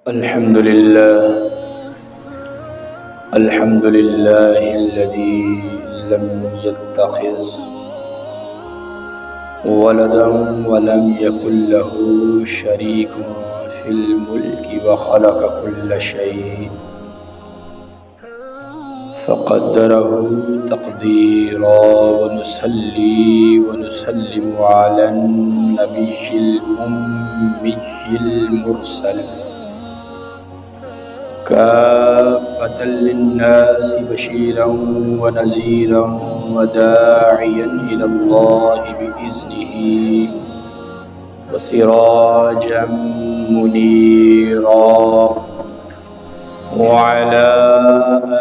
الحمد لله الذي لم يتخذ ولدا ولم يكن له شريك في الملك وخلق كل شيء فقدره تقديرا ونصلي ونسلم على النبي الأمي المرسل كافة للناس بشيرا ونذيرا وداعيا إلى الله بإذنه وسراجا منيرا وعلى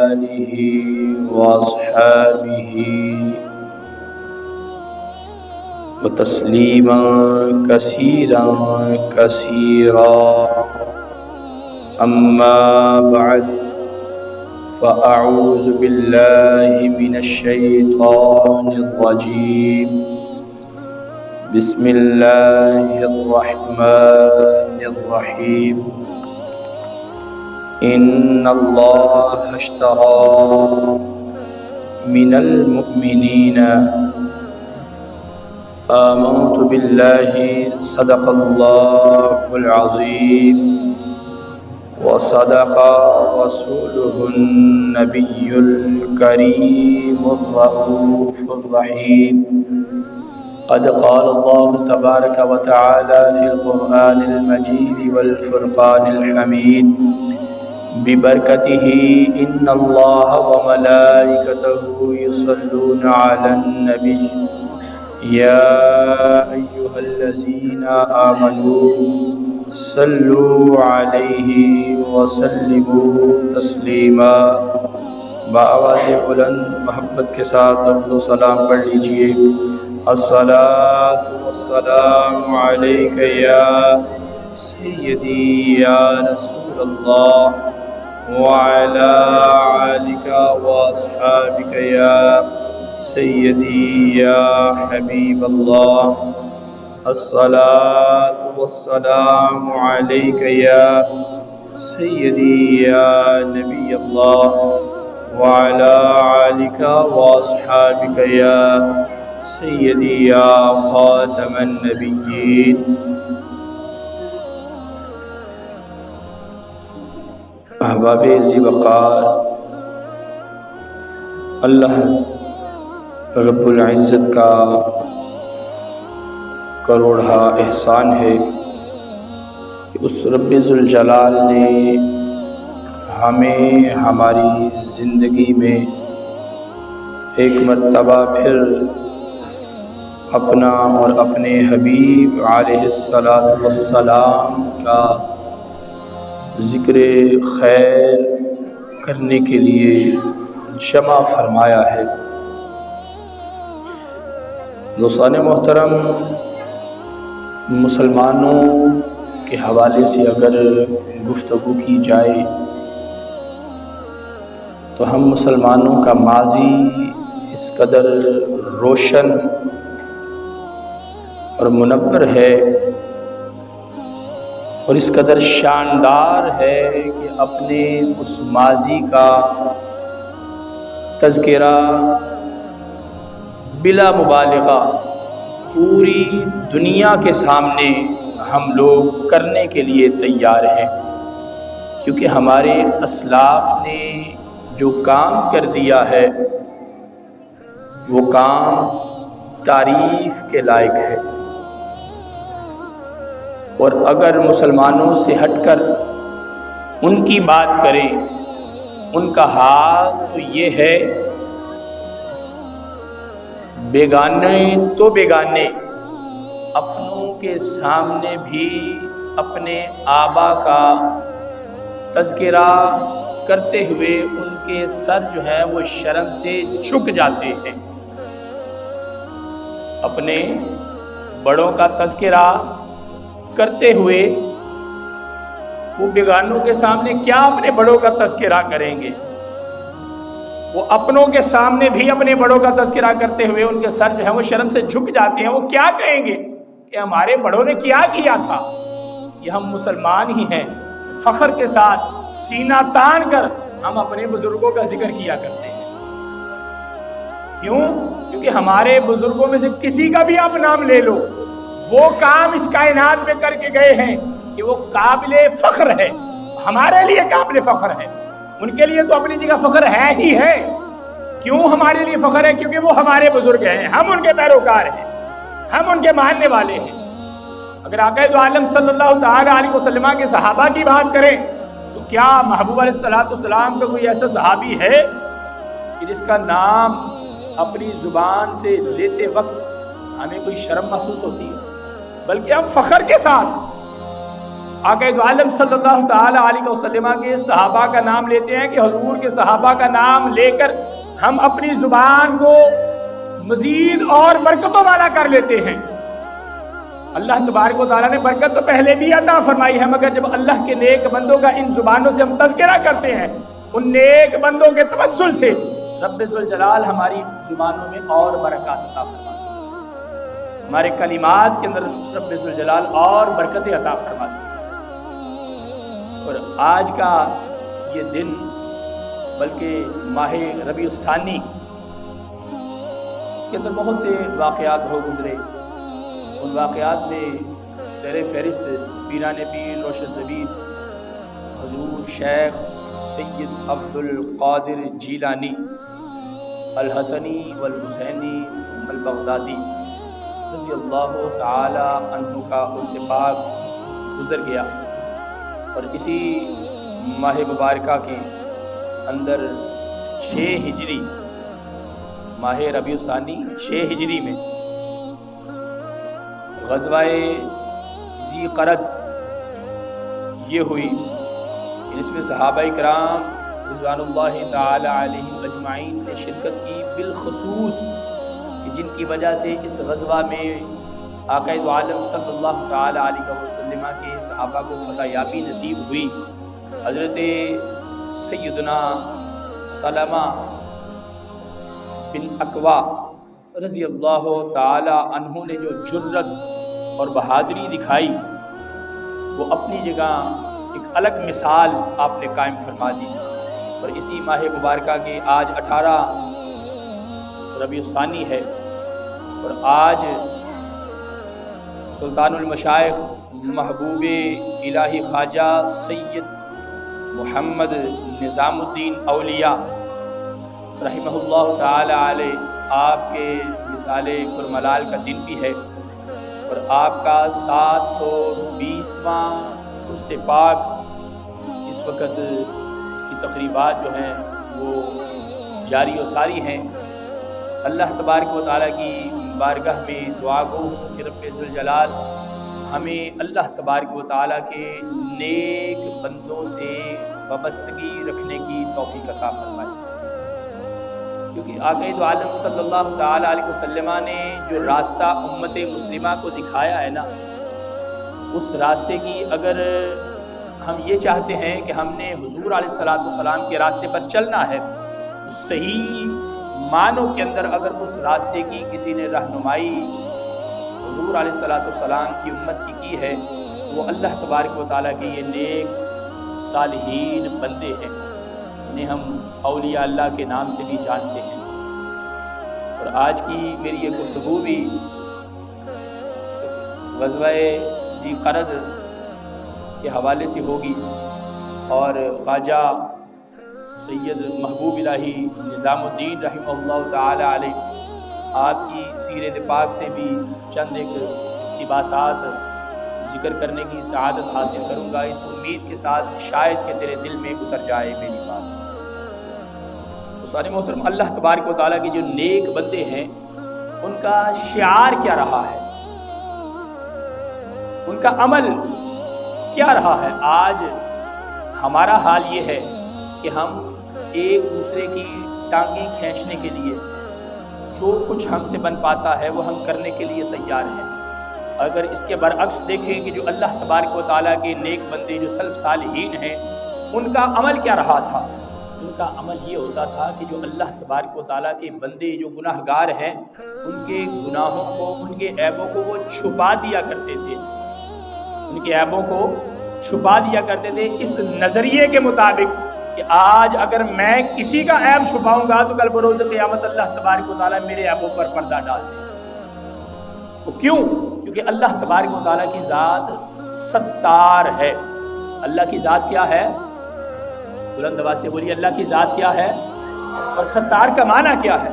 آله وأصحابه وتسليما كثيرا كثيرا. أما بعد فأعوذ بالله من الشيطان الرجيم. بسم الله الرحمن الرحيم. إن الله اشترى من المؤمنين آمنت بالله صدق الله العظيم وصدق رسوله النبي الكريم الرؤوف الرحيم. قد قال الله تبارك وتعالى في القرآن المجيد والفرقان الحميد ببركته إن الله وملائكته يصلون على النبي يا أيها الذين آمنوا صلوا عليه وسلموا تسلیما. بآواز بلند محبت کے ساتھ درود و سلام پڑھ لیجئے. الصلاۃ والسلام علیک یا سیدی یا رسول اللہ وعلی آلک واصحابک یا سیدی یا حبیب اللہ. الصلاۃ والسلام علیک یا سیدی یا نبی اللہ وعلی آلک واصحابک یا سیدی یا خاتم النبیین. احباب ذی وقار، اللہ رب العزت کا کروڑا احسان ہے کہ اس رب ذوالجلال نے ہمیں ہماری زندگی میں ایک مرتبہ پھر اپنا اور اپنے حبیب علیہ السلام کا ذکر خیر کرنے کے لیے جمع فرمایا ہے. دوستان محترم، مسلمانوں کے حوالے سے اگر گفتگو کی جائے تو ہم مسلمانوں کا ماضی اس قدر روشن اور منور ہے اور اس قدر شاندار ہے کہ اپنے اس ماضی کا تذکرہ بلا مبالغہ پوری دنیا کے سامنے ہم لوگ کرنے کے لیے تیار ہیں، کیونکہ ہمارے اسلاف نے جو کام کر دیا ہے وہ کام تعریف کے لائق ہے. اور اگر مسلمانوں سے ہٹ کر ان کی بات کریں، ان کا حال تو یہ ہے بیگانے تو بیگانے، اپنوں کے سامنے بھی اپنے آبا کا تذکرہ کرتے ہوئے ان کے سر جو ہے وہ شرم سے جھک جاتے ہیں. اپنے بڑوں کا تذکرہ کرتے ہوئے وہ بیگانوں کے سامنے کیا اپنے بڑوں کا تذکرہ کریں گے؟ وہ اپنوں کے سامنے بھی اپنے بڑوں کا تذکرہ کرتے ہوئے ان کے سر جو ہے وہ شرم سے جھک جاتے ہیں. وہ کیا کہیں گے کہ ہمارے بڑوں نے کیا کیا تھا؟ یہ ہم مسلمان ہی ہیں، فخر کے ساتھ سینہ تان کر ہم اپنے بزرگوں کا ذکر کیا کرتے ہیں۔ کیوں؟ کیونکہ ہمارے بزرگوں میں سے کسی کا بھی آپ نام لے لو، وہ کام اس کائنات میں کر کے گئے ہیں کہ وہ قابل فخر ہے، ہمارے لیے قابل فخر ہے، ان کے لیے تو اپنی جگہ فخر ہے ہی ہے۔ کیوں ہمارے لیے فخر ہے؟ کیونکہ وہ ہمارے بزرگ ہیں، ہم ان کے پیروکار ہیں، ہم ان کے ماننے والے ہیں۔ اگر آقا دو عالم صلی اللہ تعالی علیہ وسلم کے صحابہ کی بات کریں تو کیا محبوب علیہ الصلوۃ والسلام کا کوئی ایسا صحابی ہے کہ جس کا نام اپنی زبان سے لیتے وقت ہمیں کوئی شرم محسوس ہوتی ہے؟ بلکہ ہم فخر کے ساتھ آقا دو عالم صلی اللہ تعالی علیہ وسلم کے صحابہ کا نام لیتے ہیں کہ حضور کے صحابہ کا نام لے کر ہم اپنی زبان کو مزید اور برکتوں والا کر لیتے ہیں۔ اللہ تبارک و تعالیٰ نے برکت تو پہلے بھی عطا فرمائی ہے، مگر جب اللہ کے نیک بندوں کا ان زبانوں سے ہم تذکرہ کرتے ہیں، ان نیک بندوں کے توسل سے رب ذوالجلال ہماری زبانوں میں اور برکات عطا فرماتے ہیں، ہمارے کلمات کے اندر رب ذوالجلال اور برکتیں عطا فرماتے ہیں۔ اور آج کا یہ دن بلکہ ماہ ربیع الثانی کے اندر بہت سے واقعات ہو گزرے، ان واقعات میں سیر فہرست پیران پیر روشن ضمیر حضور شیخ سید عبد القادر جیلانی الحسنی والحسینی ثم البغدادی رضی اللہ تعالی عنہ کا عرس پاک گزر گیا، اور اسی ماہ مبارکہ کے اندر 6 ہجری ماہ ربیع الثانی 6 ہجری میں غزوہ ذی قرد یہ ہوئی، اس میں صحابہ کرام رضوان اللہ تعالی علیہم اجمعین نے شرکت کی، بالخصوص کہ جن کی وجہ سے اس غزوہ میں آقا دو عالم صلی اللہ تعالی علیہ وسلم کے صحابہ کو فتح یابی نصیب ہوئی۔ حضرت سیدنا سلمہ بن اکوا رضی اللہ تعالی عنہ نے جو جرت اور بہادری دکھائی، وہ اپنی جگہ ایک الگ مثال آپ نے قائم فرما دی۔ اور اسی ماہ مبارکہ کے آج 18 ربیع الثانی ہے، اور آج سلطان المشائخ محبوب الہی خواجہ سید محمد نظام الدین اولیاء رحمہ اللہ تعالی علیہ آپ کے مثال کرملال کا دن بھی ہے، اور آپ کا 720واں عرس پاک اس وقت اس کی تقریبات جو ہیں وہ جاری و ساری ہیں۔ اللہ تبارک و تعالیٰ کی بارگاہ میں دعا گو کہ رب ذوالجلال ہمیں اللہ تبارک و تعالیٰ کے نیک بندوں سے وابستگی رکھنے کی توفیق عطا فرمائے، کیونکہ آقا دو عالم صلی اللہ تعالی علیہ وسلم نے جو راستہ امت مسلمہ کو دکھایا ہے نا، اس راستے کی اگر ہم یہ چاہتے ہیں کہ ہم نے حضور علیہ الصلوۃ والسلام کے راستے پر چلنا ہے، صحیح معنوں کے اندر اگر اس راستے کی کسی نے رہنمائی حضور علیہ الصلوۃ والسلام کی امت کی ہے، وہ اللہ تبارک و تعالیٰ کے یہ نیک صالحین بندے ہیں، انہیں ہم اولیاء اللہ کے نام سے بھی جانتے ہیں۔ اور آج کی میری یہ گفتگو بھی غزوہ ذی قرد کے حوالے سے ہوگی، اور خواجہ سید محبوب الہی نظام الدین رحمہ اللہ تعالی علیہ آپ کی سیرت پاک سے بھی چند ایک اقتباسات ذکر کرنے کی سعادت حاصل کروں گا، اس امید کے ساتھ شاید کہ تیرے دل میں اتر جائے میری بات۔ تو سارے محترم، اللہ تبارک و تعالیٰ کے جو نیک بندے ہیں ان کا شعار کیا رہا ہے، ان کا عمل کیا رہا ہے؟ آج ہمارا حال یہ ہے کہ ہم ایک دوسرے کی ٹانگیں کھینچنے کے لیے جو کچھ ہم سے بن پاتا ہے وہ ہم کرنے کے لیے تیار ہیں۔ اگر اس کے برعکس دیکھیں کہ جو اللہ تبارک و تعالیٰ کے نیک بندے جو سلف صالحین ہیں ان کا عمل کیا رہا تھا؟ ان کا عمل یہ ہوتا تھا کہ جو اللہ تبارک و تعالیٰ کے بندے جو گناہ گار ہیں ان کے گناہوں کو، ان کے عیبوں کو وہ چھپا دیا کرتے تھے، ان کے عیبوں کو چھپا دیا کرتے تھے اس نظریے کے مطابق کہ آج اگر میں کسی کا عیب چھپاؤں گا تو کل بروز قیامت اللہ تبارک و تعالیٰ میرے عیبوں پر پردہ ڈال دے. وہ کیوں؟ کیونکہ اللہ تبارک و تعالیٰ کی ذات ستار ہے. اللہ کی ذات کیا ہے؟ بلند آواز سے بولیے، اللہ کی ذات کیا ہے؟ اور ستار کا معنی کیا ہے؟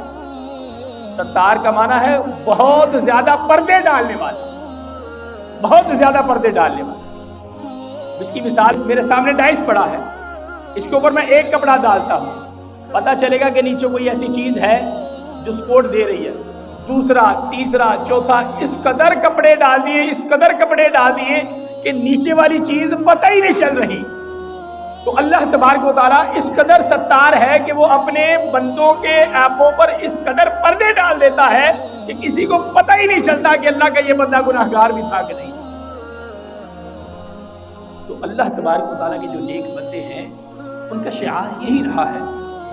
ستار کا معنی ہے بہت زیادہ پردے ڈالنے والا، بہت زیادہ پردے ڈالنے والا. اس کی مثال میرے سامنے ڈائس پڑا ہے، اس کے اوپر میں ایک کپڑا ڈالتا ہوں، پتا چلے گا کہ نیچے کوئی ایسی چیز ہے جو سپورٹ دے رہی ہے. دوسرا، تیسرا، چوتھا، اس قدر کپڑے ڈال دیے، اس قدر کپڑے ڈال دیے کہ نیچے والی چیز پتہ ہی نہیں چل رہی. تو اللہ تبارک و تعالیٰ اس قدر ستار ہے کہ وہ اپنے بندوں کے عیبوں پر اس قدر پردے ڈال دیتا ہے کہ کسی کو پتہ ہی نہیں چلتا کہ اللہ کا یہ بندہ گناہگار بھی تھا کہ نہیں. تو اللہ تبارک و تعالیٰ کے جو نیک بندے ہیں ان کا شعار یہی رہا ہے.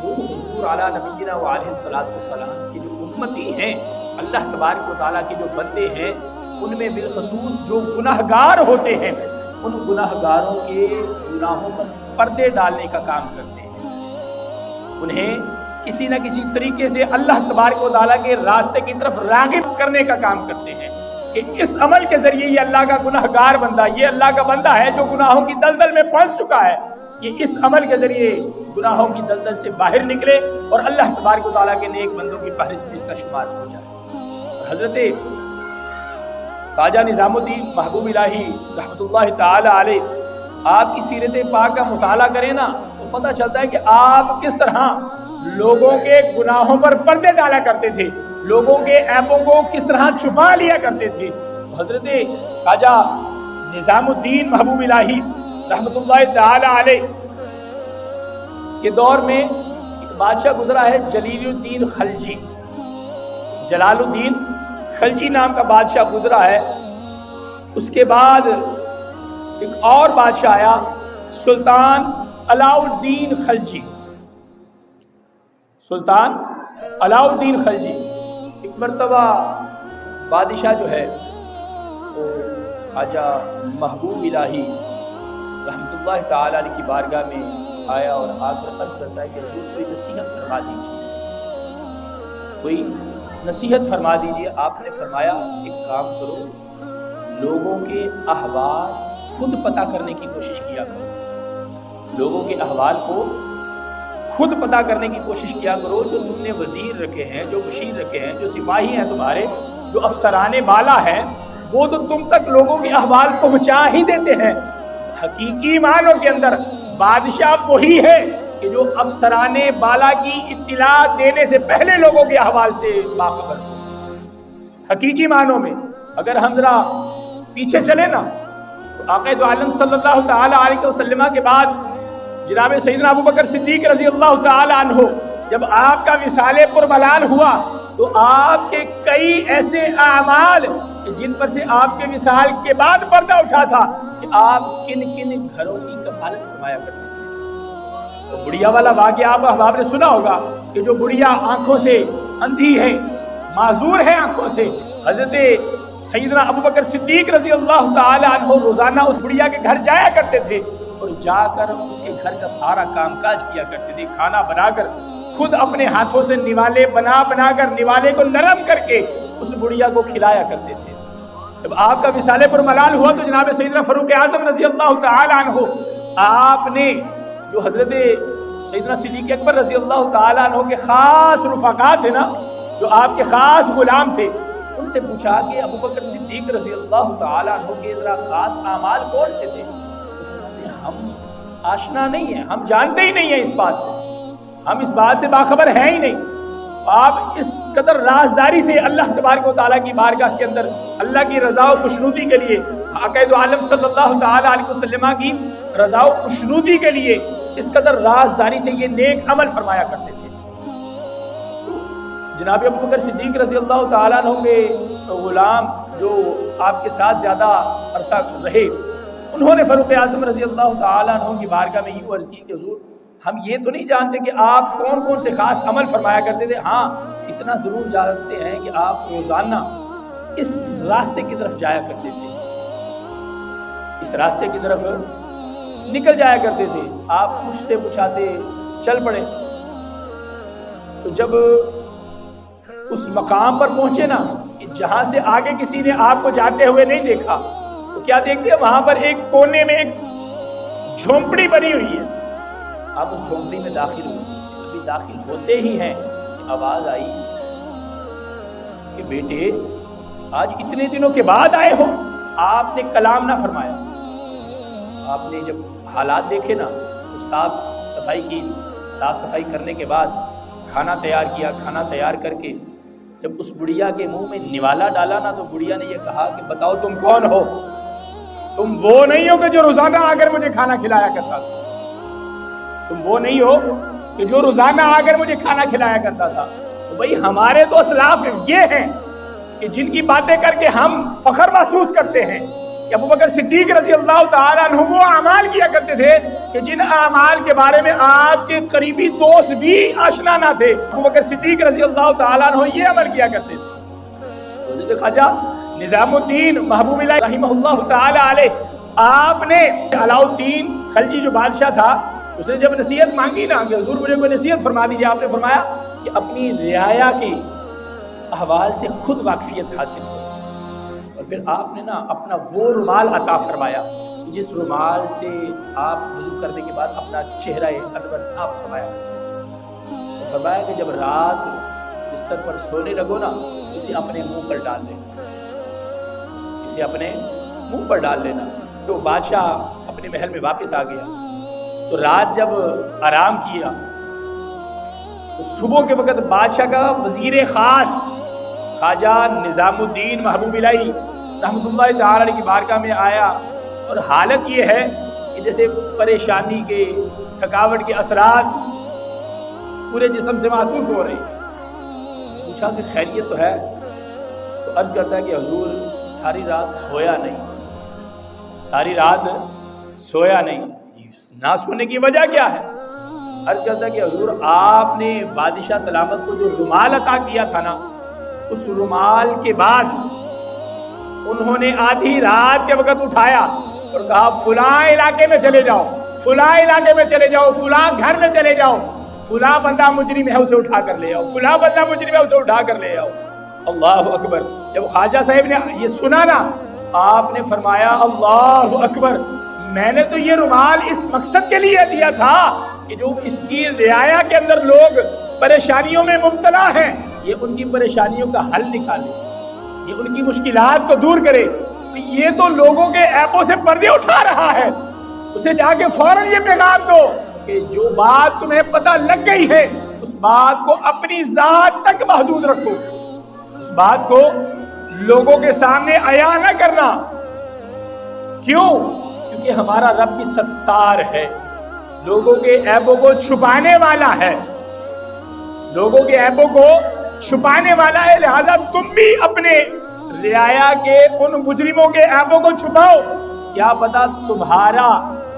وہ حضور اعلیٰ نبینا و علیہ الصلوۃ والسلام کی جو امتی ہیں، اللہ تبارک و تعالیٰ کے جو بندے ہیں، ان میں بالخصوص جو گناہگار ہوتے ہیں، ان گناہگاروں کے گناہوں پر پردے ڈالنے کا کام کرتے ہیں. انہیں کسی نہ کسی طریقے سے اللہ تبارک و تعالیٰ کے راستے کی طرف راغب کرنے کا کام کرتے ہیں کہ اس عمل کے ذریعے یہ اللہ کا گناہگار بندہ، یہ اللہ کا بندہ ہے جو گناہوں کی دلدل میں پھنس چکا ہے، یہ اس عمل کے ذریعے گناہوں کی دلدل سے باہر نکلے اور اللہ تبارک و تعالیٰ کے نیک بندوں کی فہرست میں اس کا شمار ہو جائے. حضرت خواجہ نظام الدین محبوب الہی رحمۃ اللہ تعالی علیہ، آپ کی سیرت پاک کا مطالعہ کریں نا تو پتہ چلتا ہے کہ آپ کس طرح لوگوں کے گناہوں پر پردے ڈالا کرتے تھے، لوگوں کے عیبوں کو کس طرح چھپا لیا کرتے تھے. حضرت خواجہ نظام الدین محبوب الہی رحمۃ اللہ تعالی علیہ کے دور میں ایک بادشاہ گزرا ہے جلیل الدین خلجی، جلال الدین خلجی نام کا بادشاہ گزرا ہے. اس کے بعد ایک اور بادشاہ آیا سلطان علاء الدین خلجی. سلطان علاء الدین خلجی ایک مرتبہ بادشاہ جو ہے وہ خواجہ محبوب الہی رحمۃ اللہ تعالی علیہ کی بارگاہ میں آیا اور آ کر عرض کرتا ہے کہ حضور کوئی نصیحت فرما دیجیے، کوئی نصیحت فرما دیجیے. آپ نے فرمایا ایک کام کرو، لوگوں کے احوال خود پتہ کرنے کی کوشش کیا کرو، لوگوں کے احوال کو خود پتہ کرنے کی کوشش کیا کرو. جو تم نے وزیر رکھے ہیں، جو مشیر رکھے ہیں، جو سپاہی ہیں تمہارے، جو افسرانے بالا ہیں، وہ تو تم تک لوگوں کے احوال پہنچا ہی دیتے ہیں. حقیقی معنوں کے اندر بادشاہ وہی ہے کہ جو افسرانے بالا کی اطلاع دینے سے پہلے لوگوں کے احوال سے باخبر ہو. حقیقی معنوں میں اگر ہم ذرا پیچھے چلے نا تو آقا دو عالم صلی اللہ تعالی علیہ وسلم کے بعد جناب سیدنا ابو بکر صدیق رضی اللہ تعالی عنہ جب آپ کا وصال پرملال ہوا تو آپ کے کئی ایسے اعمال جن پر سے آپ کے وصال کے بعد پردہ اٹھا تھا کہ آپ کن کن گھروں کی کفالت فرمایا کرتے تھے. تو بڑھیا والا واقعہ آپ نے سنا ہوگا کہ جو بڑھیا آنکھوں سے اندھی ہے، معذور ہے آنکھوں سے، حضرت سیدنا ابو بکر صدیق رضی اللہ تعالی عنہ روزانہ اس بڑھیا کے گھر جایا کرتے تھے اور جا کر اس کے گھر کا سارا کام کاج کیا کرتے تھے. کھانا بنا کر خود اپنے ہاتھوں سے نوالے بنا کر نوالے کو نرم کر کے اس بڑھیا کو کھلایا کرتے تھے. جب آپ کا وصال پر ملال ہوا تو جناب سیدنا فاروق اعظم رضی اللہ تعالی عنہ، آپ نے جو حضرت سیدنا صدیق اکبر رضی اللہ تعالی عنہ کے خاص رفقا تھے نا، جو آپ کے خاص غلام تھے، ان سے پوچھا کہ ابو بکر صدیق رضی اللہ تعالی عنہ کے ذرا خاص اعمال کون سے تھے؟ ہم آشنا نہیں ہیں، ہم جانتے ہی نہیں ہیں اس بات سے، ہم اس بات سے باخبر ہیں ہی نہیں. آپ اس قدر رازداری سے اللہ تبارک و تعالیٰ کی بارگاہ کے اندر اللہ کی رضا و خوشنودی کے لیے، آقا دو عالم صلی اللہ تعالی علیہ وسلم کی رضا و خوشنودی کے لیے اس قدر رازداری سے یہ نیک عمل فرمایا کرتے تھے. جناب ابو بکر صدیق رضی اللہ تعالیٰ عنہ کے غلام جو آپ کے ساتھ زیادہ عرصہ رہے، انہوں نے فاروق اعظم رضی اللہ تعالیٰ عنہ کی بارگاہ میں یہ عرض کی کہ حضور ہم یہ تو نہیں جانتے کہ آپ کون کون سے خاص عمل فرمایا کرتے تھے، ہاں اتنا ضرور جانتے ہیں کہ آپ روزانہ اس راستے کی طرف جایا کرتے تھے، اس راستے کی طرف نکل جایا کرتے تھے، آپ پوچھتے پوچھاتے چل پڑے۔ تو جب اس مقام پر پہنچے نا کہ جہاں سے آگے کسی نے آپ کو جاتے ہوئے نہیں دیکھا، تو کیا دیکھتے ہیں وہاں پر ایک کونے میں ایک جھونپڑی بنی ہوئی ہے۔ آپ اس جھونپڑی میں داخل ہوئے، ابھی داخل ہوتے ہی ہیں کہ آواز آئی کہ بیٹے آج اتنے دنوں کے بعد آئے ہو۔ آپ نے کلام نہ فرمایا، آپ نے جب حالات دیکھے نا تو صاف صفائی کی، صاف صفائی کرنے کے بعد کھانا تیار کیا، کھانا تیار کر کے جب اس بڑھیا کے منہ میں نوالا ڈالا نا تو بڑھیا نے یہ کہا کہ بتاؤ تم کون ہو؟ تم وہ نہیں ہو کہ جو روزانہ آ کر مجھے کھانا کھلایا کرتا تھا، تم وہ نہیں ہو کہ جو روزانہ آ کر مجھے کھانا کھلایا کرتا تھا۔ تو بھائی ہمارے تو اسلاف یہ ہیں کہ جن کی باتیں کر کے ہم فخر محسوس کرتے ہیں کہ ابو بکر صدیق رضی اللہ تعالیٰ عنہ وہ اعمال کیا کرتے تھے کہ جن اعمال کے بارے میں آپ کے قریبی دوست بھی آشنا نہ تھے۔ ابو بکر صدیق رضی اللہ تعالیٰ عنہ یہ عمل کیا کرتے تھے۔ حضرت خواجہ نظام الدین محبوب اللہ رحمہ اللہ تعالیٰ علیہ، آپ نے علاؤ الدین خلجی جو بادشاہ تھا اس نے جب نصیحت مانگی نا کہ حضور مجھے کوئی نصیحت فرما دیجیے، آپ نے فرمایا کہ اپنی رعایا کی احوال سے خود واقفیت حاصل کرو۔ اور پھر آپ نے نا اپنا وہ رومال عطا فرمایا جس رومال سے آپ وضو کرنے کے بعد اپنا چہرہ انور صاف فرمایا۔ فرمایا کہ جب رات بستر پر سونے لگو نا اسے اپنے منہ پر ڈال لینا، اسے اپنے منہ پر ڈال لینا۔ تو بادشاہ اپنے محل میں واپس آ گیا، تو رات جب آرام کیا تو صبح کے وقت بادشاہ کا وزیر خاص خواجہ نظام الدین محبوب الہی رحمۃ اللہ تعالی علیہ کی بارگاہ میں آیا، اور حالت یہ ہے کہ جیسے پریشانی کے، تھکاوٹ کے اثرات پورے جسم سے محسوس ہو رہے ہیں۔ پوچھا کہ خیریت تو ہے؟ تو عرض کرتا ہے کہ حضور ساری رات سویا نہیں، ساری رات سویا نہیں۔ نہ سونے کی وجہ کیا ہے؟ عرض کرتا ہے کہ حضور آپ نے بادشاہ سلامت کو جو رومال عطا کیا تھا نا، اس رومال کے بعد انہوں نے آدھی رات کے وقت اٹھایا اور کہا فلاں علاقے میں چلے جاؤ، فلاں علاقے میں چلے جاؤ، فلاں گھر میں چلے جاؤ، فلاں بندہ مجرم ہے اسے اٹھا کر لے آؤ، فلاں بندہ مجرم ہے اسے اٹھا کر لے آؤ۔ اللہ اکبر۔ جب خواجہ صاحب نے یہ سنا نا آپ نے فرمایا اللہ اکبر، میں نے تو یہ رومال اس مقصد کے لیے دیا تھا کہ جو اس کی رعایا کے اندر لوگ پریشانیوں میں مبتلا ہیں یہ ان کی پریشانیوں کا حل نکالے، یہ ان کی مشکلات کو دور کرے۔ یہ تو لوگوں کے عیبوں سے پردے اٹھا رہا ہے، اسے جا کے فوراً یہ پیغام دو کہ جو بات تمہیں پتہ لگ گئی ہے اس بات کو اپنی ذات تک محدود رکھو، اس بات کو لوگوں کے سامنے عیاں نہ کرنا۔ کیوں؟ کیونکہ ہمارا رب بھی ستار ہے، لوگوں کے عیبوں کو چھپانے والا ہے، لوگوں کے عیبوں کو چھپانے والا ہے۔ لہذا تم بھی اپنے رعایا کے ان مجرموں کے عیبوں کو چھپاؤ، کیا پتا تمہارا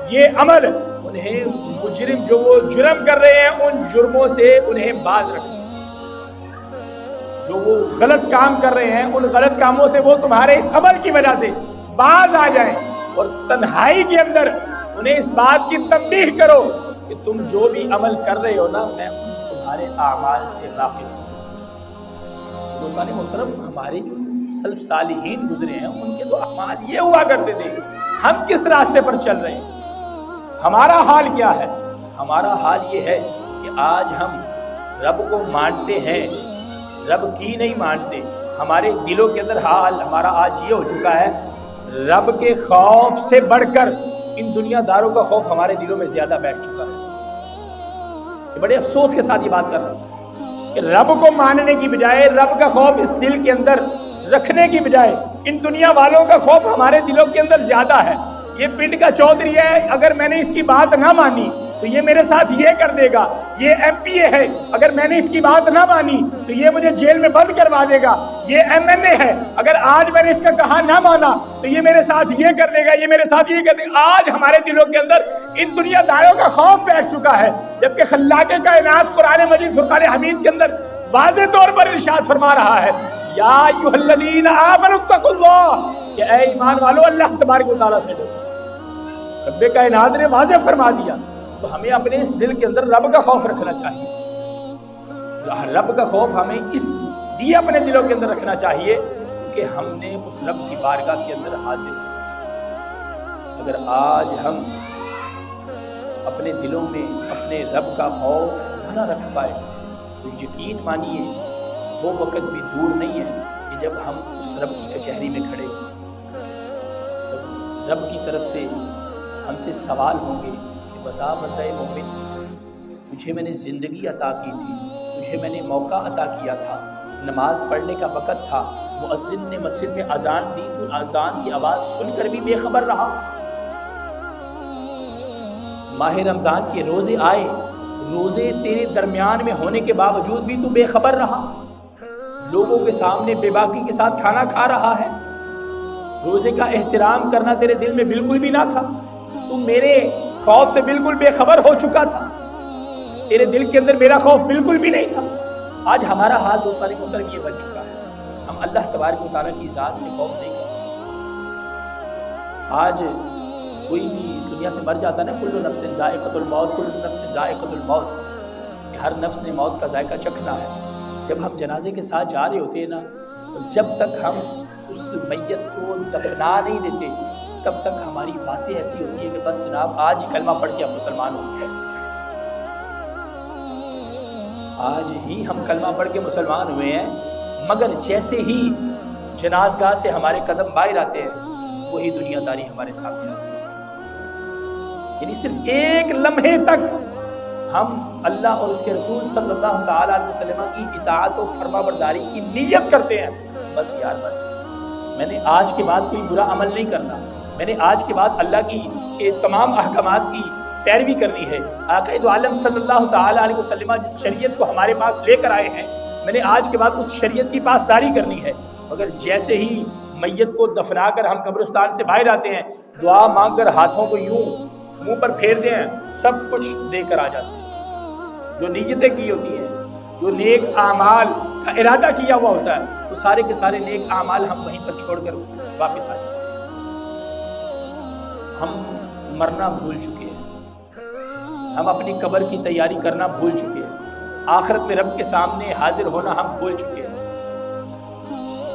یہ عمل انہیں مجرم جو وہ جرم کر رہے ہیں ان جرموں سے انہیں باز رکھے، جو وہ غلط کام کر رہے ہیں ان غلط کاموں سے وہ تمہارے اس عمل کی وجہ سے باز آ جائیں، اور تنہائی کے اندر انہیں اس بات کی تنبیہ کرو کہ تم جو بھی عمل کر رہے ہو نا میں تمہارے اعمال سے واقف ہوں۔ دوستان محترم، ہمارے جو سلف صالحین گزرے ہیں ان کے تو اعمال یہ ہوا کرتے تھے، ہم کس راستے پر چل رہے ہیں؟ ہمارا حال کیا ہے؟ ہمارا حال یہ ہے کہ آج ہم رب کو مانتے ہیں، رب کی نہیں مانتے۔ ہمارے دلوں کے اندر حال ہمارا آج یہ ہو چکا ہے، رب کے خوف سے بڑھ کر ان دنیا داروں کا خوف ہمارے دلوں میں زیادہ بیٹھ چکا ہے۔ بڑے افسوس کے ساتھ یہ بات کر رہا ہوں کہ رب کو ماننے کی بجائے، رب کا خوف اس دل کے اندر رکھنے کی بجائے ان دنیا والوں کا خوف ہمارے دلوں کے اندر زیادہ ہے۔ یہ پنڈ کا چودھری ہے، اگر میں نے اس کی بات نہ مانی تو یہ میرے ساتھ یہ کر دے گا، یہ ایم پی اے ہے، اگر میں نے اس کی بات نہ مانی تو یہ مجھے جیل میں بند کروا دے گا، یہ ایم این اے ہے، اگر آج میں نے اس کا کہا نہ مانا تو یہ میرے ساتھ یہ کر دے گا، یہ میرے ساتھ یہ کر دے گا۔ آج ہمارے دلوں کے اندر ان دنیا داروں کا خوف بیٹھ چکا ہے، جبکہ خلاق کائنات قرآن مجید فرقان حمید کے اندر واضح طور پر ارشاد فرما رہا ہے یا ایھا الذین آمنوا اتقوا اللہ، کہ اے ایمان والو اللہ تبارک و تعالیٰ سے ڈرو۔ رب کائنات نے واضح فرما دیا، تو ہمیں اپنے اس دل کے اندر رب کا خوف رکھنا چاہیے۔ رب کا خوف ہمیں اس لیے اپنے دلوں کے اندر رکھنا چاہیے کہ ہم نے اس رب کی بارگاہ کے اندر حاضر ہیں۔ اگر آج ہم اپنے دلوں میں اپنے رب کا خوف نہ رکھ پائے تو یقین مانیے وہ وقت بھی دور نہیں ہے کہ جب ہم اس رب کی کچہری میں کھڑے ہوں، رب کی طرف سے ہم سے سوال ہوں گے کہ بتا بندہ مومن، تجھے میں نے زندگی عطا کی تھی، تجھے میں نے موقع عطا کیا تھا، نماز پڑھنے کا وقت تھا، مؤذن نے مسجد میں اذان دی، تو اذان کی آواز سن کر بھی بے خبر رہا، ماہ رمضان کے روزے آئے، روزے تیرے درمیان میں ہونے کے باوجود بھی تو بے خبر رہا، لوگوں کے سامنے بے باکی کے ساتھ کھانا کھا رہا ہے، روزے کا احترام کرنا تیرے دل میں بالکل بھی نہ تھا، تو میرے خوف سے بالکل بے خبر ہو چکا تھا، تیرے دل کے اندر میرا خوف بالکل بھی نہیں تھا۔ آج ہمارا حال دوستان محترم یہ بن چکا ہے، ہم اللہ تبارک و تعالیٰ کی ذات سے خوف نہیں کرتے۔ آج کوئی بھی اس دنیا سے مر جاتا نا، کل نفس ذائقۃ الموت، کل نفس ذائقۃ الموت، کہ ہر نفس نے موت کا ذائقہ چکھنا ہے۔ جب ہم جنازے کے ساتھ جا رہے ہوتے ہیں نا، جب تک ہم اس میت کو دفنا نہیں دیتے تب تک ہماری باتیں ایسی ہوتی ہیں کہ بس جناب آج کلمہ پڑھ کے ہم مسلمان ہو گئے، آج ہی ہم کلمہ پڑھ کے مسلمان ہوئے ہیں، مگر جیسے ہی جنازگاہ سے ہمارے قدم باہر آتے ہیں وہی دنیا داری ہمارے سامنے آتی ہے۔ یعنی صرف ایک لمحے تک ہم اللہ اور اس کے رسول صلی اللہ تعالیٰ علیہ وسلم کی اطاعت و فرما برداری کی نیت کرتے ہیں، بس یار بس میں نے آج کے بعد کوئی برا عمل نہیں کرنا، میں نے آج کے بعد اللہ کی تمام احکامات کی پیروی کرنی ہے، آقا دو عالم صلی اللہ تعالیٰ علیہ وسلم جس شریعت کو ہمارے پاس لے کر آئے ہیں میں نے آج کے بعد اس شریعت کی پاسداری کرنی ہے۔ مگر جیسے ہی میت کو دفنا کر ہم قبرستان سے باہر آتے ہیں، دعا مانگ کر ہاتھوں کو یوں منہ پر پھیر دیں، سب کچھ دے کر آ جاتے ہیں، جو نیتیں کی ہوتی ہیں، جو نیک اعمال کا ارادہ کیا ہوا ہوتا ہے، وہ سارے کے سارے نیک اعمال ہم وہیں پر چھوڑ کر واپس آ جاتے ہیں۔ ہم مرنا بھول چکے ہیں، ہم اپنی قبر کی تیاری کرنا بھول چکے ہیں، آخرت میں رب کے سامنے حاضر ہونا ہم بھول چکے ہیں۔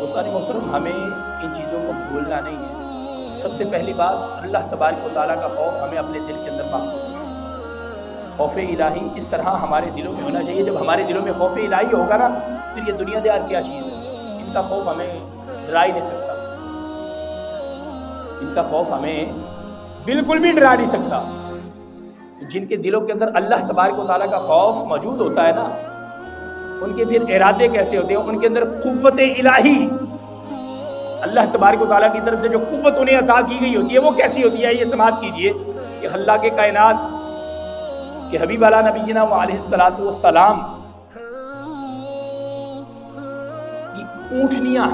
دوستان محترم، ہمیں ان چیزوں کو بھولنا نہیں ہے۔ سب سے پہلی بات اللہ تبارک و تعالیٰ کا خوف ہمیں اپنے دل کے اندر محفوظ ہے۔ خوف الہی اس طرح ہمارے دلوں میں ہونا چاہیے، جب ہمارے دلوں میں خوف الہی ہوگا نا، پھر یہ دنیا دار کیا چیز ہے، ان کا خوف ہمیں ڈرا ہی نہیں سکتا، ان کا خوف ہمیں بالکل بھی ڈرا نہیں سکتا۔ جن کے دلوں کے اندر اللہ تبارک و تعالیٰ کا خوف موجود ہوتا ہے نا، ان کے پھر ارادے کیسے ہوتے ہیں، ان کے اندر قوت الہی، اللہ تبارک و تعالیٰ کی طرف سے جو قوت انہیں عطا کی گئی ہوتی ہے وہ کیسی ہوتی ہے، یہ سماعت کیجئے کہ اللہ کے کائنات کہ حبیب علیہ نبینا علیہ الصلوۃ والسلام کی اونٹنیاں،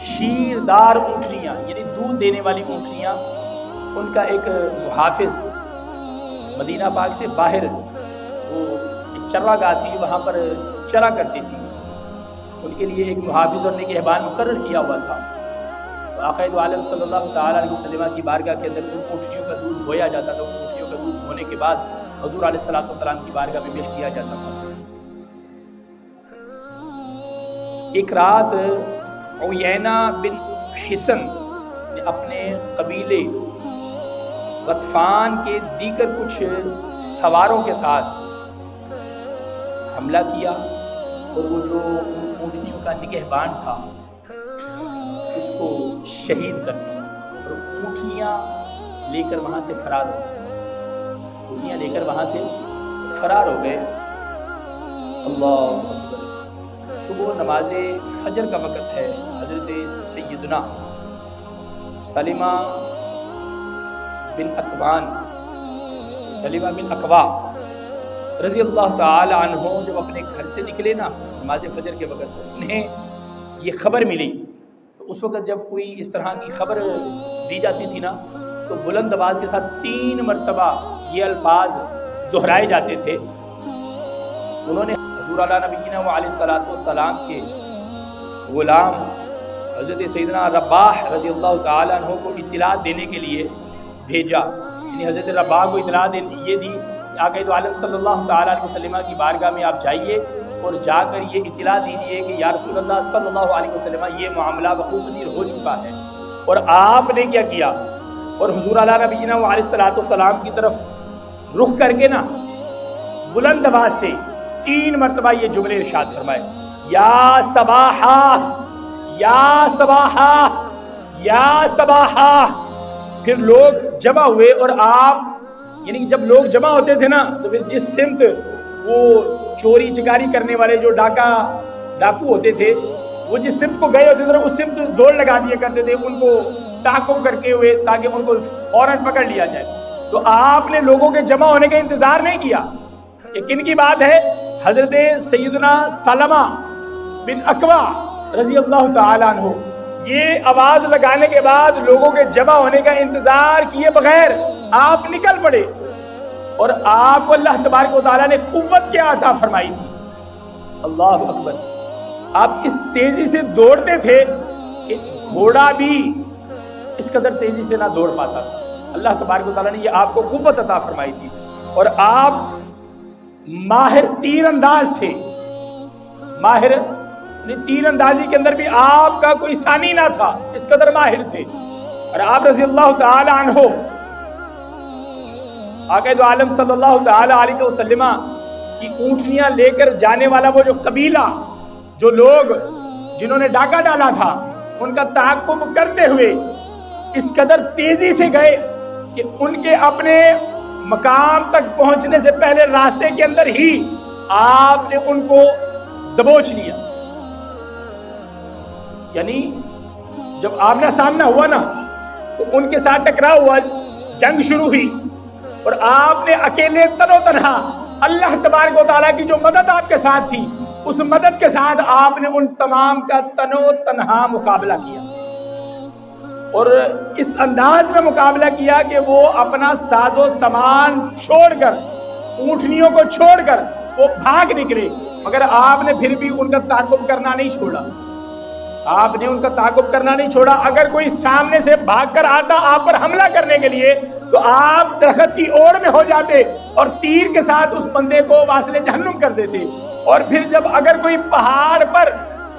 شیردار اونٹنیاں یعنی دودھ دینے والی اونٹنیاں، ان کا ایک محافظ مدینہ پاک سے باہر وہ ایک چراگاہ تھی، وہاں پر چرا کرتی تھی، ان کے لیے ایک محافظ اور نگہبان مقرر کیا ہوا تھا۔ تو آقا دو عالم صلی اللہ تعالیٰ علیہ وسلم کی بارگاہ کے اندر ان اونٹنیوں کا دودھ دھویا جاتا تھا، ان اونٹنیوں کا دودھ دھونے کے بعد حضور علیہ الصلوۃ والسلام کی بارگاہ میں پیش کیا جاتا تھا۔ ایک رات عیینہ بن حصن نے اپنے قبیلے غطفان کے دیگر کچھ سواروں کے ساتھ حملہ کیا، اور وہ جو اونٹنیوں کا نگہبان تھا اس کو شہید کر دیا، اور اونٹنیاں لے کر وہاں سے فرار ہو گئے، اونٹنیاں لے کر وہاں سے فرار ہو گئے۔ اللہ اکبر! صبح نماز فجر کا وقت ہے، حضرت سیدنا سلمہ بن اکوا رضی اللہ تعالی عنہ جب اپنے گھر سے نکلے نا نماز فجر کے وقت، انہیں یہ خبر ملی، تو اس وقت جب کوئی اس طرح کی خبر دی جاتی تھی نا تو بلند آواز کے ساتھ 3 مرتبہ یہ الفاظ دہرائے جاتے تھے۔ انہوں نے حضور علیہ نبینا علیہ الصلوۃ والسلام کے غلام حضرت سیدنا رباح رضی اللہ تعالی عنہ کو اطلاع دینے کے لیے بھیجا یعنی حضرت رباح کو اطلاع یہ دی کہ آقا دو عالم صلی اللہ تعالیٰ علیہ وسلم کی بارگاہ میں آپ جائیے اور جا کر یہ اطلاع دیجیے کہ یا رسول اللہ صلی اللہ علیہ وسلم یہ معاملہ وقوع پذیر ہو چکا ہے۔ اور آپ نے کیا کیا؟ اور حضور علیہ نبینا علیہ الصلوۃ والسلام کی طرف رخ کر کے نا بلند آواز سے 3 مرتبہ یہ جملے ارشاد فرمائے، یا صباحا یا صباحا یا صباحا۔ پھر لوگ جمع ہوئے اور آپ یعنی جب لوگ جمع ہوتے تھے نا تو پھر جس سمت وہ چوری چکاری کرنے والے جو ڈاکو ہوتے تھے وہ جس سمت کو گئے ہوتے تھے اس سمت دوڑ لگا دیا کرتے تھے ان کو تعاقب کرتے ہوئے تاکہ ان کو فوراً پکڑ لیا جائے۔ تو آپ نے لوگوں کے جمع ہونے کا انتظار نہیں کیا۔ یہ کن کی بات ہے؟ حضرت سیدنا سلمہ بن اکوع رضی اللہ تعالیٰ عنہ یہ آواز لگانے کے بعد لوگوں کے جمع ہونے کا انتظار کیے بغیر آپ نکل پڑے، اور آپ کو اللہ تبارک و تعالیٰ نے قوت کیا عطا فرمائی تھی۔ اللہ اکبر! آپ اس تیزی سے دوڑتے تھے کہ گھوڑا بھی اس قدر تیزی سے نہ دوڑ پاتا تھا۔ اللہ تبارک و تعالیٰ نے یہ آپ کو قوت عطا فرمائی تھی، اور آپ ماہر تیر انداز تھے۔ ماہر تیر اندازی کے اندر بھی آپ کا کوئی ثانی نہ تھا، اس قدر ماہر تھے۔ اور آپ رضی اللہ تعالی عنہ آقا دو عالم صلی اللہ تعالی علیہ وسلم کی اونٹنیاں لے کر جانے والا وہ جو قبیلہ، جو لوگ جنہوں نے ڈاکہ ڈالا تھا، ان کا تعاقب کرتے ہوئے اس قدر تیزی سے گئے کہ ان کے اپنے مقام تک پہنچنے سے پہلے راستے کے اندر ہی آپ نے ان کو دبوچ لیا۔ یعنی جب آمنا سامنا ہوا نا تو ان کے ساتھ ٹکراؤ ہوا، جنگ شروع ہوئی، اور آپ نے اکیلے تنو تنہا اللہ تبارک و تعالیٰ کی جو مدد آپ کے ساتھ تھی اس مدد کے ساتھ آپ نے ان تمام کا تنو تنہا مقابلہ کیا، اور اس انداز میں مقابلہ کیا کہ وہ اپنا ساز و سامان چھوڑ کر، اونٹنیوں کو چھوڑ کر وہ بھاگ نکلے، مگر آپ نے پھر بھی ان کا تعاقب کرنا نہیں چھوڑا۔ آپ نے ان کا تعاقب کرنا نہیں چھوڑا۔ اگر کوئی سامنے سے بھاگ کر آتا آپ پر حملہ کرنے کے لیے تو آپ درخت کی اوڑ میں ہو جاتے اور تیر کے ساتھ اس بندے کو واصل جہنم کر دیتے۔ اور پھر جب اگر کوئی پہاڑ پر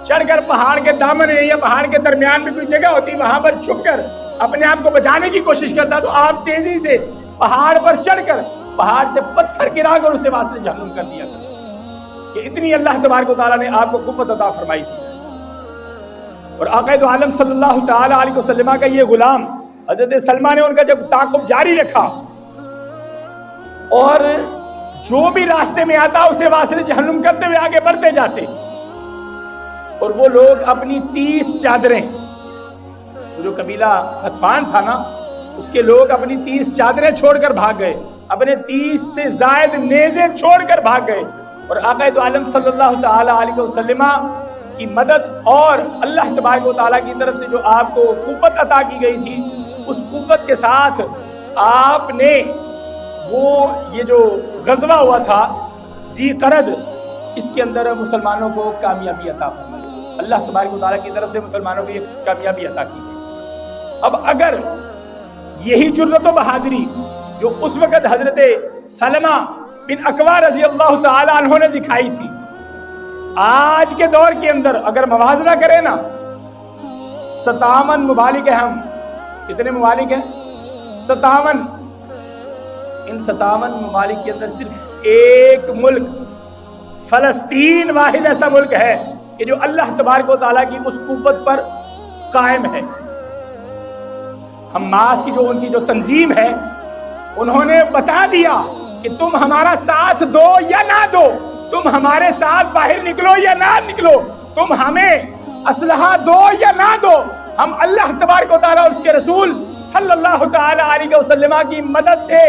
چڑھ کر، پہاڑ کے دامن یا پہاڑ کے درمیان میں کوئی جگہ ہوتی وہاں پر چھپ کر اپنے آپ کو بچانے کی کوشش کرتا تو آپ تیزی سے پہاڑ پر چڑھ کر پہاڑ سے پتھر گرا کر اسے واصل جہنم کر دیا کرتے کہ اتنی اللہ تبارک و تعالیٰ نے آپ کو قوت عطا فرمائی تھی۔ اور آقا دو عالم صلی اللہ تعالی علیہ وسلم کا یہ غلام حضرت سلمہ نے ان کا جب تعاقب جاری رکھا اور جو بھی راستے میں آتا اسے واصل جہنم کرتے ہوئے آگے بڑھتے جاتے، اور وہ لوگ اپنی 30 چادریں، جو قبیلہ غطفان تھا نا اس کے لوگ اپنی 30 چادریں چھوڑ کر بھاگ گئے، اپنے 30 سے زائد نیزے چھوڑ کر بھاگ گئے، اور آقا دو عالم صلی اللہ تعالی علیہ وسلم کی مدد اور اللہ تبارک و تعالیٰ کی طرف سے جو آپ کو قوت عطا کی گئی تھی اس قوت کے ساتھ آپ نے وہ یہ جو غزوہ ہوا تھا ذی قرد، اس کے اندر مسلمانوں کو کامیابی عطا فرمائی۔ اللہ تبارک و تعالیٰ کی طرف سے مسلمانوں کو یہ کامیابی عطا کی گئی۔ اب اگر یہی جرأت و بہادری جو اس وقت حضرت سلمہ بن اکوع رضی اللہ تعالی عنہ نے دکھائی تھی، آج کے دور کے اندر اگر موازنہ کریں نا 57 ممالک ہیں، ہم کتنے ممالک ہیں؟ 57۔ ان 57 ممالک کے اندر صرف ایک ملک فلسطین واحد ایسا ملک ہے کہ جو اللہ تبارک و تعالیٰ کی اس قوت پر قائم ہے۔ حماس کی جو ان کی جو تنظیم ہے انہوں نے بتا دیا کہ تم ہمارا ساتھ دو یا نہ دو، تم ہمارے ساتھ باہر نکلو یا نہ نکلو، تم ہمیں اسلحہ دو یا نہ دو، ہم اللہ تبارک و تعالیٰ اور اس کے رسول صلی اللہ تعالی علیہ وسلم کی مدد سے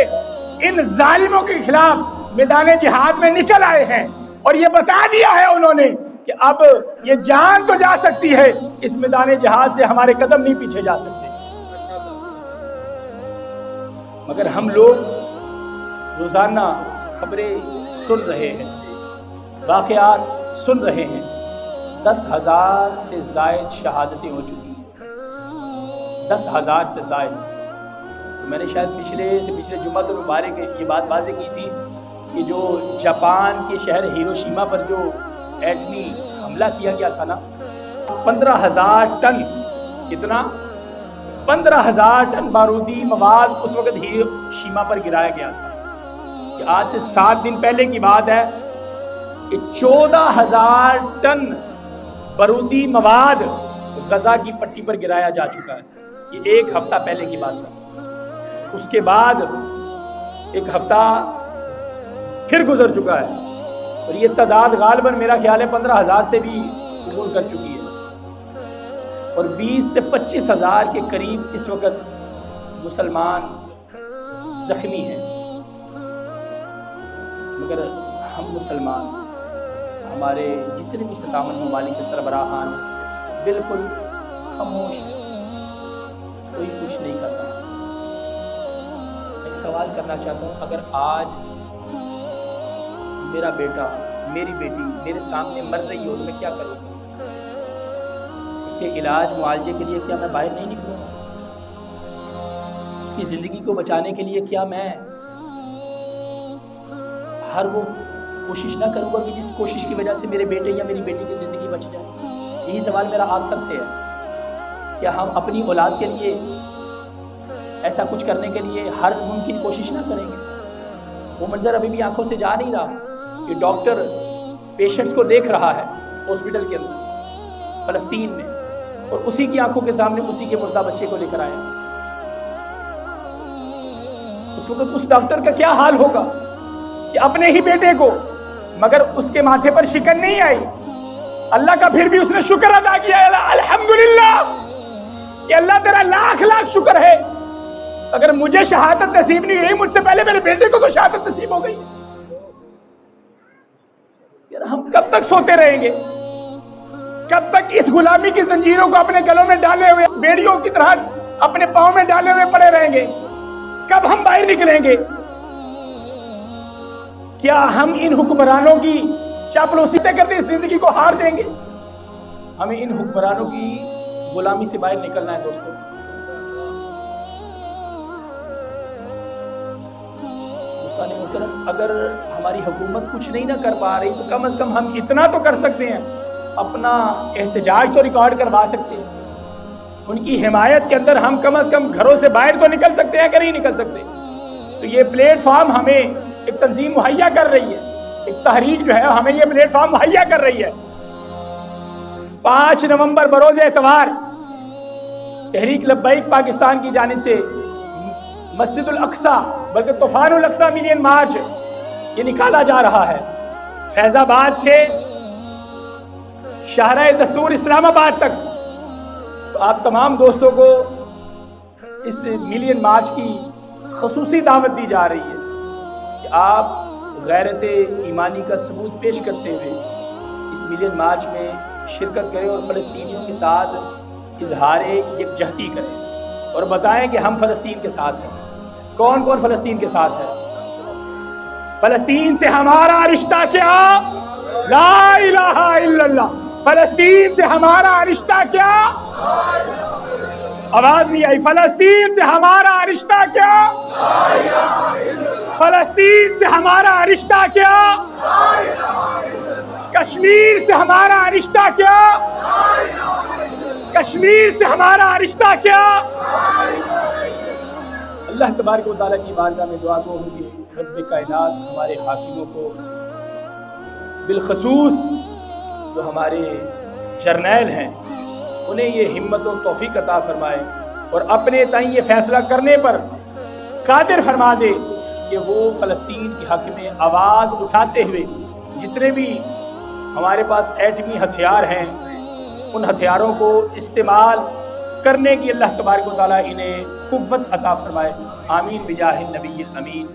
ان ظالموں کے خلاف میدان جہاد میں نکل آئے ہیں۔ اور یہ بتا دیا ہے انہوں نے کہ اب یہ جان تو جا سکتی ہے، اس میدان جہاد سے ہمارے قدم نہیں پیچھے جا سکتے۔ مگر ہم لوگ روزانہ خبریں سن رہے ہیں، واقعات سن رہے ہیں، 10,000 سے زائد شہادتیں ہو چکی ہیں، 10,000 سے زائد۔ میں نے شاید پچھلے جمعہ المبارک یہ بات واضح کی تھی کہ جو جاپان کے شہر ہیروشیما پر جو ایٹمی حملہ کیا گیا تھا نا، 15,000 ٹن، کتنا؟ 15,000 ٹن بارودی مواد اس وقت ہیروشیما پر گرایا گیا تھا۔ کہ آج سے 7 دن پہلے کی بات ہے کہ 14,000 ٹن بارودی مواد غزہ کی پٹی پر گرایا جا چکا ہے۔ یہ ایک ہفتہ پہلے کی بات ہے۔ اس کے بعد ایک ہفتہ پھر گزر چکا ہے اور یہ تعداد غالباً میرا خیال ہے 15,000 سے بھی عبور کر چکی ہے، اور 20 سے 25,000 کے قریب اس وقت مسلمان زخمی ہیں۔ مگر ہم مسلمان، ہمارے جتنے بھی 57 ممالک کے سربراہان بالکل خاموش ہیں، کوئی کچھ نہیں کرتا۔ ایک سوال کرنا چاہتا ہوں، اگر آج میرا بیٹا، میری بیٹی میرے سامنے مر رہی ہو تو میں کیا کروں گا؟ اس کے علاج معالجے کے لیے کیا میں باہر نہیں نکلوں گا؟ اس کی زندگی کو بچانے کے لیے کیا میں ہر وہ کوشش نہ کروں گا کہ جس کوشش کی وجہ سے میرے بیٹے یا میری بیٹی کی زندگی بچ جائے؟ یہی سوال میرا آپ سب سے ہے۔ کیا ہم اپنی اولاد کے لیے ایسا کچھ کرنے کے لیے ہر ممکن کوشش نہ کریں گے؟ وہ منظر ابھی بھی آنکھوں سے جا نہیں رہا کہ ڈاکٹر پیشنٹس کو دیکھ رہا ہے ہاسپٹل کے اندر فلسطین میں، اور اسی کی آنکھوں کے سامنے اسی کے مردہ بچے کو لے کر آیا۔ اس وقت اس ڈاکٹر کا کیا حال ہوگا کہ اپنے ہی بیٹے کو، مگر اس کے ماتھے پر شکن نہیں آئی، اللہ کا پھر بھی اس نے شکر ادا کیا، الحمدللہ کہ اللہ تیرا لاکھ لاکھ شکر ہے، اگر مجھے شہادت نصیب نہیں ہوئی، مجھ سے پہلے میرے بیٹے کو تو شہادت نصیب ہو گئی۔ یار ہم کب تک سوتے رہیں گے؟ کب تک اس غلامی کی زنجیروں کو اپنے گلوں میں ڈالے ہوئے بیڑیوں کی طرح اپنے پاؤں میں ڈالے ہوئے پڑے رہیں گے؟ کب ہم باہر نکلیں گے؟ کیا ہم ان حکمرانوں کی چاپلوسی کرتے اس زندگی کو ہار دیں گے؟ ہمیں ان حکمرانوں کی غلامی سے باہر نکلنا ہے دوستوں۔ اگر ہماری حکومت کچھ نہیں نہ کر پا رہی تو کم از کم ہم اتنا تو کر سکتے ہیں، اپنا احتجاج تو ریکارڈ کروا سکتے ہیں۔ ان کی حمایت کے اندر ہم کم از کم گھروں سے باہر تو نکل سکتے ہیں کہ نہیں نکل سکتے؟ تو یہ پلیٹ فارم ہمیں ایک تنظیم مہیا کر رہی ہے، ایک تحریک جو ہے ہمیں یہ پلیٹ فارم مہیا کر رہی ہے۔ 5 نومبر بروز اتوار تحریک لبیک پاکستان کی جانب سے مسجد الاقصی بلکہ طوفان الاقصی ملین مارچ یہ نکالا جا رہا ہے، فیض آباد سے شاہراہ دستور اسلام آباد تک۔ تو آپ تمام دوستوں کو اس ملین مارچ کی خصوصی دعوت دی جا رہی ہے کہ آپ غیرت ایمانی کا ثبوت پیش کرتے ہوئے اس ملین مارچ میں شرکت کریں اور فلسطینیوں کے ساتھ اظہار یکجہتی کریں اور بتائیں کہ ہم فلسطین کے ساتھ ہیں۔ کون کون فلسطین کے ساتھ ہے؟ فلسطین سے ہمارا رشتہ کیا؟ لا الہ الا اللہ۔ فلسطین سے ہمارا رشتہ کیا؟ آواز نہیں آئی۔ فلسطین سے ہمارا رشتہ کیا؟ فلسطین سے ہمارا رشتہ کیا؟ کشمیر سے ہمارا رشتہ کیا؟ کشمیر سے ہمارا رشتہ کیا؟ اللہ تبارک و تعالیٰ کی بارگاہ میں دعا گو ہوں گے رب کائنات ہمارے حاکموں کو، بالخصوص جو ہمارے جرنیل ہیں، انہیں یہ ہمت و توفیق عطا فرمائے اور اپنے تائیں یہ فیصلہ کرنے پر قادر فرما دے کہ وہ فلسطین کے حق میں آواز اٹھاتے ہوئے جتنے بھی ہمارے پاس ایٹمی ہتھیار ہیں ان ہتھیاروں کو استعمال کرنے کی اللہ تبارک و تعالیٰ انہیں قوت عطا فرمائے۔ آمین بجاہ النبی الامین۔